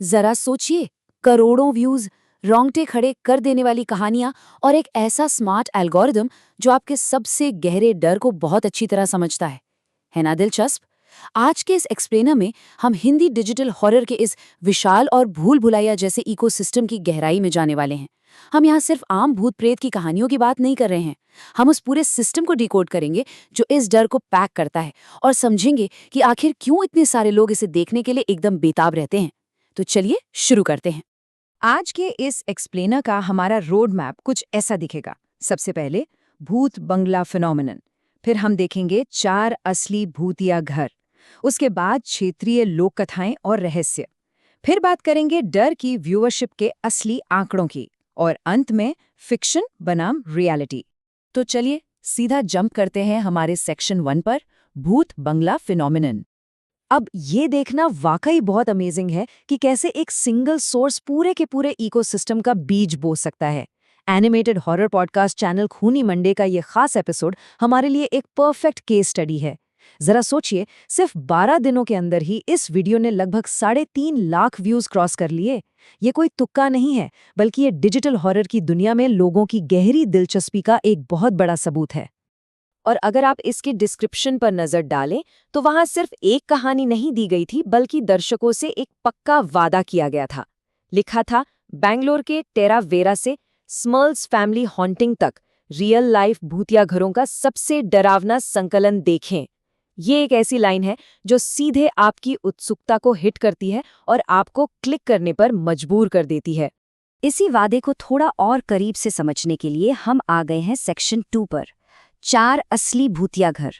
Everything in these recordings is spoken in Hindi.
जरा सोचिए, करोड़ों व्यूज, रोंगटे खड़े कर देने वाली कहानियां और एक ऐसा स्मार्ट एल्गोरिदम जो आपके सबसे गहरे डर को बहुत अच्छी तरह समझता है ना दिलचस्प? आज के इस एक्सप्लेनर में हम हिंदी डिजिटल हॉरर के इस विशाल और भूल भुलैया जैसे इकोसिस्टम की गहराई में जाने वाले हैं। हम यहाँ सिर्फ आम भूत प्रेत की कहानियों की बात नहीं कर रहे हैं। हम उस पूरे सिस्टम को डिकोड करेंगे जो इस डर को पैक करता है, और समझेंगे कि आखिर क्यों इतने सारे लोग इसे देखने के लिए एकदम बेताब रहते हैं। तो चलिए शुरू करते हैं। आज के इस एक्सप्लेनर का हमारा रोड मैप कुछ ऐसा दिखेगा। सबसे पहले भूत बंगला फिनोमिनन, फिर हम देखेंगे 4 असली भूतिया घर, उसके बाद क्षेत्रीय लोक कथाएं और रहस्य, फिर बात करेंगे डर की व्यूअरशिप के असली आंकड़ों की, और अंत में फिक्शन बनाम रियलिटी। तो चलिए सीधा जंप करते हैं हमारे सेक्शन 1 पर, भूत बंगला फिनोमिनन। अब ये देखना वाकई बहुत अमेजिंग है कि कैसे एक सिंगल सोर्स पूरे के पूरे इकोसिस्टम का बीज बो सकता है। एनिमेटेड हॉरर पॉडकास्ट चैनल खूनी मंडे का ये खास एपिसोड हमारे लिए एक परफेक्ट केस स्टडी है। जरा सोचिए, सिर्फ 12 दिनों के अंदर ही इस वीडियो ने लगभग 3.5 लाख व्यूज क्रॉस कर लिए। ये कोई तुक्का नहीं है, बल्कि ये डिजिटल हॉरर की दुनिया में लोगों की गहरी दिलचस्पी का एक बहुत बड़ा सबूत है। और अगर आप इसके डिस्क्रिप्शन पर नजर डालें तो वहां सिर्फ एक कहानी नहीं दी गई थी, बल्कि दर्शकों से एक पक्का वादा किया गया था। लिखा था, बैंगलोर के टेरावेरा से स्मर्ल्स फैमिली हॉन्टिंग तक रियल लाइफ भूतिया घरों का सबसे डरावना संकलन देखें। ये एक ऐसी लाइन है जो सीधे आपकी उत्सुकता को हिट करती है और आपको क्लिक करने पर मजबूर कर देती है। इसी वादे को थोड़ा और करीब से समझने के लिए हम आ गए हैं सेक्शन 2 पर, 4 असली भूतिया घर।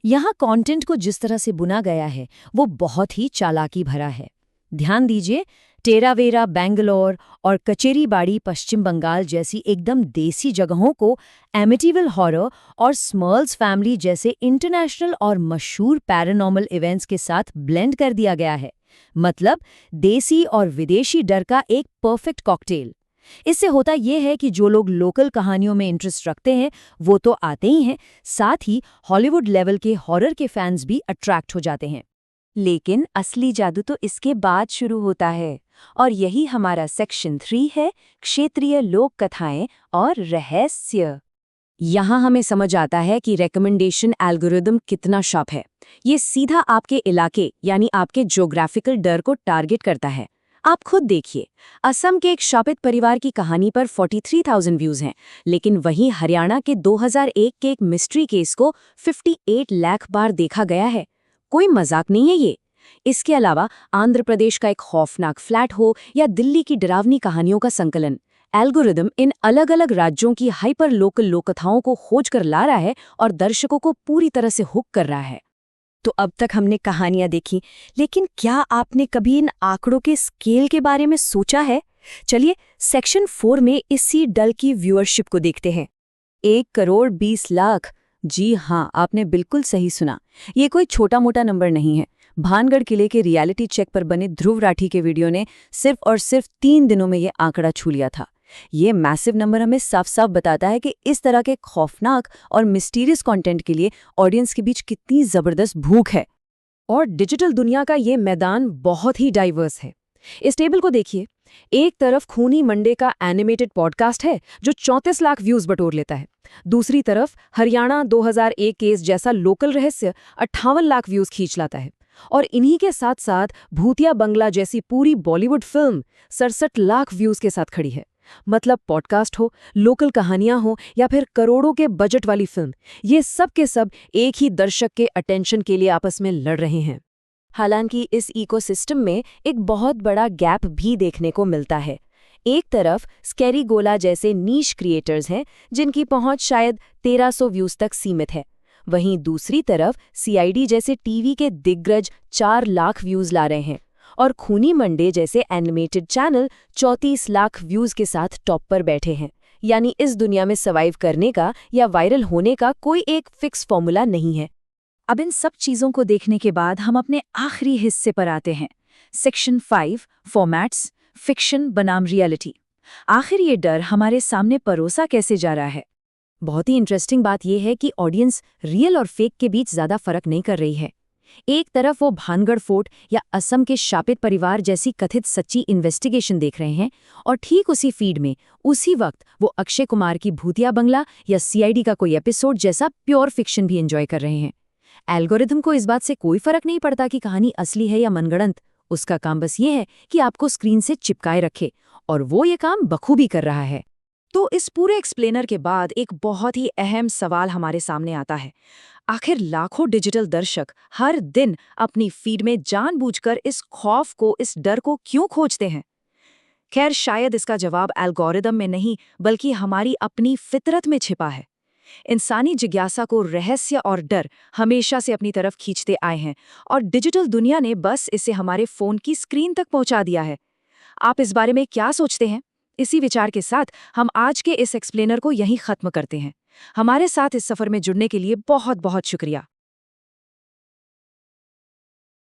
यहाँ कंटेंट को जिस तरह से बुना गया है वो बहुत ही चालाकी भरा है। ध्यान दीजिए, टेरावेरा बैंगलोर और कचेरीबाड़ी पश्चिम बंगाल जैसी एकदम देसी जगहों को एमिटिवल हॉरर और स्मर्ल्स फैमिली जैसे इंटरनेशनल और मशहूर पैरानॉर्मल इवेंट्स के साथ ब्लेंड कर दिया गया है। मतलब देसी और विदेशी डर का एक परफेक्ट कॉकटेल। इससे होता यह है कि जो लोग लोकल कहानियों में इंटरेस्ट रखते हैं वो तो आते ही हैं, साथ ही हॉलीवुड लेवल के हॉरर के फैंस भी अट्रैक्ट हो जाते हैं। लेकिन असली जादू तो इसके बाद शुरू होता है, और यही हमारा सेक्शन 3 है, क्षेत्रीय लोक कथाएं और रहस्य। यहाँ हमें समझ आता है कि रिकमेंडेशन एल्गोरिदम कितना शार्प है। ये सीधा आपके इलाके यानी आपके ज्योग्राफिकल डर को टारगेट करता है। आप खुद देखिए, असम के एक शापित परिवार की कहानी पर 43,000 व्यूज हैं, लेकिन वहीं हरियाणा के 2001 के एक मिस्ट्री केस को 58 लाख बार देखा गया है। कोई मजाक नहीं है ये। इसके अलावा आंध्र प्रदेश का एक खौफनाक फ्लैट हो या दिल्ली की डरावनी कहानियों का संकलन, एल्गोरिदम इन अलग अलग राज्यों की हाइपर लोकल लोककथाओं को खोज कर ला रहा है और दर्शकों को पूरी तरह से हुक कर रहा है। तो अब तक हमने कहानियां देखी, लेकिन क्या आपने कभी इन आंकड़ों के स्केल के बारे में सोचा है? चलिए सेक्शन 4 में इसी डल की व्यूअरशिप को देखते हैं। 1,20,00,000। जी हाँ, आपने बिल्कुल सही सुना। ये कोई छोटा मोटा नंबर नहीं है। भानगढ़ किले के रियलिटी चेक पर बने ध्रुव राठी के वीडियो ने सिर्फ और सिर्फ 3 दिनों में ये आंकड़ा छू लिया था। ये मैसिव नंबर हमें साफ साफ बताता है कि इस तरह के खौफनाक और मिस्टीरियस कंटेंट के लिए ऑडियंस के बीच कितनी जबरदस्त भूख है। और डिजिटल दुनिया का ये मैदान बहुत ही डाइवर्स है। इस टेबल को देखिए, एक तरफ खूनी मंडे का एनिमेटेड पॉडकास्ट है जो 34 लाख व्यूज बटोर लेता है। दूसरी तरफ हरियाणा 2001 केस जैसा लोकल रहस्य 58 लाख व्यूज खींच लाता है। और इन्हीं के साथ साथ भूतिया बंगला जैसी पूरी बॉलीवुड फिल्म 67 लाख व्यूज के साथ खड़ी है। मतलब पॉडकास्ट हो, लोकल कहानियां हो या फिर करोड़ों के बजट वाली फिल्म, ये सब के सब एक ही दर्शक के अटेंशन के लिए आपस में लड़ रहे हैं। हालांकि इस इकोसिस्टम में एक बहुत बड़ा गैप भी देखने को मिलता है। एक तरफ स्कैरी गोला जैसे नीश क्रिएटर्स हैं जिनकी पहुंच शायद 1300 व्यूज तक सीमित है। वहीं दूसरी तरफ सीआईडी जैसे टीवी के दिग्गज 4 लाख व्यूज ला रहे हैं, और खूनी मंडे जैसे एनिमेटेड चैनल 34 लाख व्यूज के साथ टॉप पर बैठे हैं। यानी इस दुनिया में सर्वाइव करने का या वायरल होने का कोई एक फिक्स फॉर्मूला नहीं है। अब इन सब चीजों को देखने के बाद हम अपने आखिरी हिस्से पर आते हैं, सेक्शन 5, फॉर्मेट्स, फिक्शन बनाम रियलिटी। आखिर ये डर हमारे सामने परोसा कैसे जा रहा है? बहुत ही इंटरेस्टिंग बात यह है कि ऑडियंस रियल और फेक के बीच ज्यादा फर्क नहीं कर रही है। एक तरफ वो भानगढ़ फोर्ट या असम के शापित परिवार जैसी कथित सच्ची इन्वेस्टिगेशन देख रहे हैं, और ठीक उसी फीड में उसी वक्त वो अक्षय कुमार की भूतिया बंगला या सीआईडी का कोई एपिसोड जैसा प्योर फिक्शन भी एंजॉय कर रहे हैं। एल्गोरिथम को इस बात से कोई फर्क नहीं पड़ता कि कहानी असली है या मनगढ़ंत। उसका काम बस ये है कि आपको स्क्रीन से चिपकाए रखे, और वो ये काम बखूबी कर रहा है। तो इस पूरे एक्सप्लेनर के बाद एक बहुत ही अहम सवाल हमारे सामने आता है। आखिर लाखों डिजिटल दर्शक हर दिन अपनी फीड में जानबूझकर इस खौफ को, इस डर को क्यों खोजते हैं? खैर, शायद इसका जवाब एल्गोरिदम में नहीं, बल्कि हमारी अपनी फितरत में छिपा है। इंसानी जिज्ञासा को रहस्य और डर हमेशा से अपनी तरफ खींचते आए हैं, और डिजिटल दुनिया ने बस इसे हमारे फोन की स्क्रीन तक पहुंचा दिया है। आप इस बारे में क्या सोचते हैं? इसी विचार के साथ हम आज के इस एक्सप्लेनर को यहीं खत्म करते हैं। हमारे साथ इस सफर में जुड़ने के लिए बहुत बहुत शुक्रिया।